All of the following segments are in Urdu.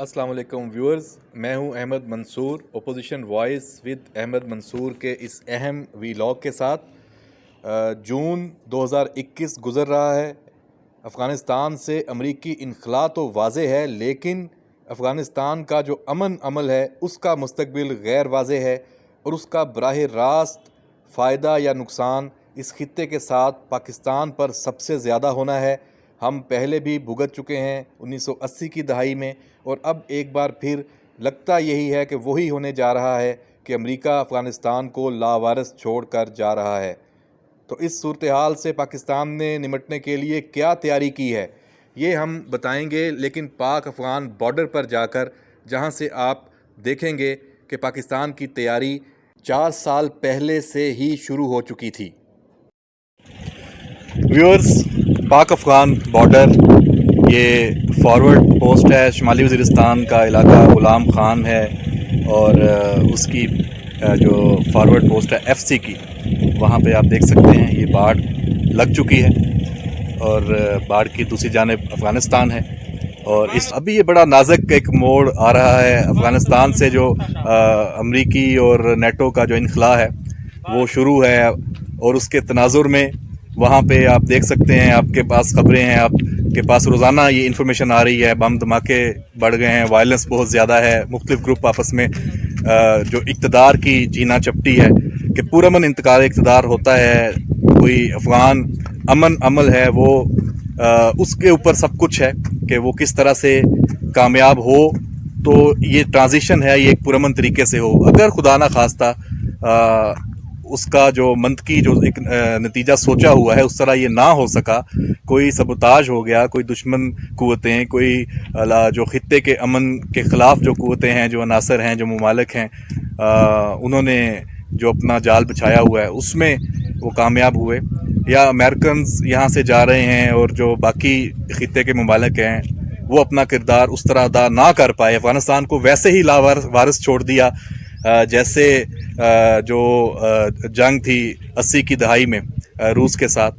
السلام علیکم ویورز، میں ہوں احمد منصور، اپوزیشن وائس ود احمد منصور کے اس اہم ویلاگ کے ساتھ۔ جون 2021 گزر رہا ہے۔ افغانستان سے امریکی انخلاء تو واضح ہے، لیکن افغانستان کا جو عمل ہے اس کا مستقبل غیر واضح ہے، اور اس کا براہ راست فائدہ یا نقصان اس خطے کے ساتھ پاکستان پر سب سے زیادہ ہونا ہے۔ ہم پہلے بھی بھگت چکے ہیں 1980 کی دہائی میں، اور اب ایک بار پھر لگتا یہی ہے کہ وہی ہونے جا رہا ہے کہ امریکہ افغانستان کو لاوارث چھوڑ کر جا رہا ہے۔ تو اس صورتحال سے پاکستان نے نمٹنے کے لیے کیا تیاری کی ہے، یہ ہم بتائیں گے، لیکن پاک افغان بارڈر پر جا کر جہاں سے آپ دیکھیں گے کہ پاکستان کی تیاری 4 سال پہلے سے ہی شروع ہو چکی تھی۔ ویورز، پاک افغان بارڈر یہ فارورڈ پوسٹ ہے، شمالی وزیرستان کا علاقہ غلام خان ہے، اور اس کی جو فارورڈ پوسٹ ہے ایف سی کی، وہاں پہ آپ دیکھ سکتے ہیں یہ باڑ لگ چکی ہے، اور باڑ کی دوسری جانب افغانستان ہے، اور ابھی یہ بڑا نازک ایک موڑ آ رہا ہے۔ افغانستان سے جو امریکی اور نیٹو کا جو انخلاء ہے وہ شروع ہے، اور اس کے تناظر میں وہاں پہ آپ دیکھ سکتے ہیں، آپ کے پاس خبریں ہیں، آپ کے پاس روزانہ یہ انفارمیشن آ رہی ہے، بم دھماکے بڑھ گئے ہیں، وائلنس بہت زیادہ ہے، مختلف گروپ آپس میں جو اقتدار کی جینا چپٹی ہے کہ پرامن انتقال اقتدار ہوتا ہے، کوئی افغان عمل ہے وہ اس کے اوپر سب کچھ ہے کہ وہ کس طرح سے کامیاب ہو، تو یہ ٹرانزیشن ہے، یہ ایک پرامن طریقے سے ہو۔ اگر خدا نہ خواستہ اس کا جو منطقی جو ایک نتیجہ سوچا ہوا ہے اس طرح یہ نہ ہو سکا، کوئی سبوتاژ ہو گیا، کوئی دشمن قوتیں، کوئی جو خطے کے امن کے خلاف جو قوتیں ہیں، جو عناصر ہیں، جو ممالک ہیں، انہوں نے جو اپنا جال بچھایا ہوا ہے اس میں وہ کامیاب ہوئے، یا امریکنز یہاں سے جا رہے ہیں اور جو باقی خطے کے ممالک ہیں وہ اپنا کردار اس طرح ادا نہ کر پائے، افغانستان کو ویسے ہی لاوارث چھوڑ دیا جیسے جو جنگ تھی 80 کی دہائی میں روس کے ساتھ،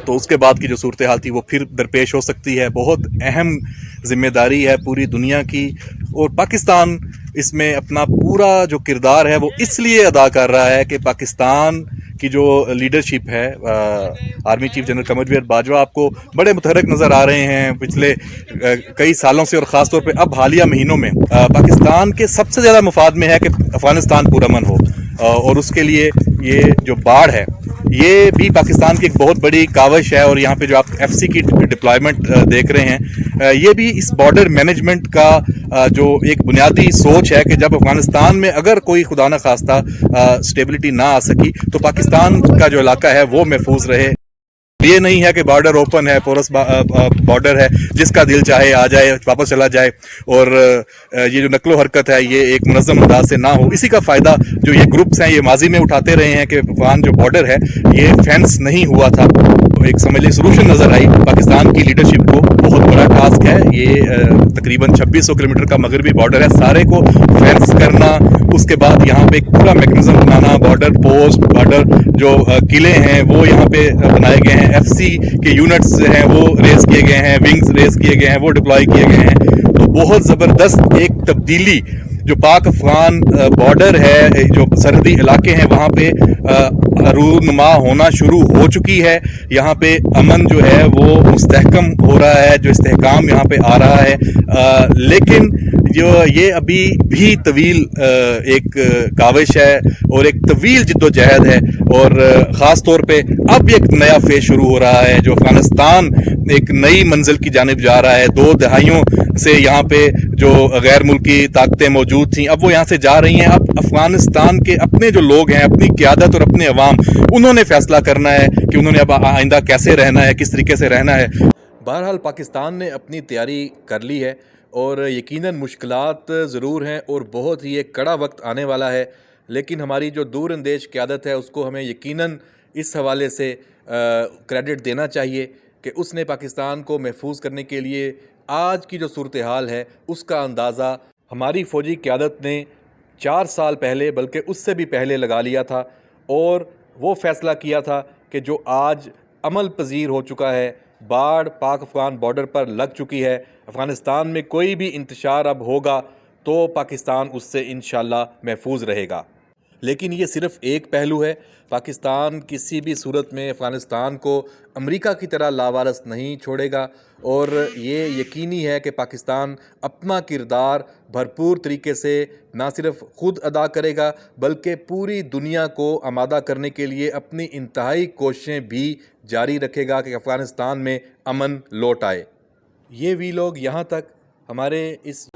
تو اس کے بعد کی جو صورتحال تھی وہ پھر درپیش ہو سکتی ہے۔ بہت اہم ذمہ داری ہے پوری دنیا کی، اور پاکستان اس میں اپنا پورا جو کردار ہے وہ اس لیے ادا کر رہا ہے کہ پاکستان کی جو لیڈرشپ ہے، army chief general Qamar Javed Bajwa آپ کو بڑے متحرک نظر آ رہے ہیں پچھلے کئی سالوں سے، اور خاص طور پہ اب حالیہ مہینوں میں پاکستان کے سب سے زیادہ مفاد میں ہے کہ افغانستان پرامن ہو، اور اس کے لیے یہ جو باڑ ہے یہ بھی پاکستان کی ایک بہت بڑی کاوش ہے، اور یہاں پہ جو آپ ایف سی کی ڈپلائمنٹ دیکھ رہے ہیں یہ بھی اس بارڈر مینجمنٹ کا جو ایک بنیادی سوچ ہے کہ جب افغانستان میں اگر کوئی خدا نہ خواستہ سٹیبلٹی نہ آ سکی تو پاکستان کا جو علاقہ ہے وہ محفوظ رہے۔ یہ نہیں ہے کہ بارڈر اوپن ہے، پورس بارڈر ہے، جس کا دل چاہے آ جائے، واپس چلا جائے، اور یہ جو نقل و حرکت ہے یہ ایک منظم انداز سے نہ ہو۔ اسی کا فائدہ جو یہ گروپس ہیں یہ ماضی میں اٹھاتے رہے ہیں کہ افغان جو بارڈر ہے یہ فینس نہیں ہوا تھا، تو ایک سمجھ لیجیے سولوشن نظر آئی پاکستان کی لیڈرشپ کو۔ بہت بڑا ٹاسک ہے یہ، تقریباً 2600 کلومیٹر کا مغربی بارڈر ہے، سارے کو فینس کرنا، اس کے بعد یہاں پہ ایک پورا میکنزم بنانا، بارڈر پوسٹ، بارڈر جو قلعے ہیں وہ یہاں پہ بنائے گئے ہیں، ایف سی کے یونٹس ہیں وہ ریز کیے گئے ہیں، ونگز ریز کیے گئے ہیں، وہ ڈپلائی کیے گئے ہیں، تو بہت زبردست ایک تبدیلی جو پاک افغان بارڈر ہے، جو سرحدی علاقے ہیں وہاں پہ رونما ہونا شروع ہو چکی ہے۔ یہاں پہ امن جو ہے وہ مستحکم ہو رہا ہے، جو استحکام یہاں پہ آ رہا ہے، لیکن جو یہ ابھی بھی طویل ایک کاوش ہے اور ایک طویل جد و جہد ہے، اور خاص طور پہ اب ایک نیا فیز شروع ہو رہا ہے جو افغانستان ایک نئی منزل کی جانب جا رہا ہے۔ 2 دہائیوں سے یہاں پہ جو غیر ملکی طاقتیں موجود تھیں اب وہ یہاں سے جا رہی ہیں، اب افغانستان کے اپنے جو لوگ ہیں، اپنی قیادت اور اپنے عوام، انہوں نے فیصلہ کرنا ہے کہ انہوں نے اب آئندہ کیسے رہنا ہے، کس طریقے سے رہنا ہے۔ بہرحال پاکستان نے اپنی تیاری کر لی ہے، اور یقیناً مشکلات ضرور ہیں اور بہت ہی ایک کڑا وقت آنے والا ہے، لیکن ہماری جو دور اندیش قیادت ہے اس کو ہمیں یقیناً اس حوالے سے کریڈٹ دینا چاہیے کہ اس نے پاکستان کو محفوظ کرنے کے لیے آج کی جو صورتحال ہے اس کا اندازہ ہماری فوجی قیادت نے 4 سال پہلے بلکہ اس سے بھی پہلے لگا لیا تھا، اور وہ فیصلہ کیا تھا کہ جو آج عمل پذیر ہو چکا ہے، باڑ پاک افغان بارڈر پر لگ چکی ہے۔ افغانستان میں کوئی بھی انتشار اب ہوگا تو پاکستان اس سے انشاءاللہ محفوظ رہے گا۔ لیکن یہ صرف ایک پہلو ہے۔ پاکستان کسی بھی صورت میں افغانستان کو امریکہ کی طرح لاوارث نہیں چھوڑے گا، اور یہ یقینی ہے کہ پاکستان اپنا کردار بھرپور طریقے سے نہ صرف خود ادا کرے گا بلکہ پوری دنیا کو آمادہ کرنے کے لیے اپنی انتہائی کوششیں بھی جاری رکھے گا کہ افغانستان میں امن لوٹ آئے۔ یہ ویلاگ یہاں تک۔ ہمارے اس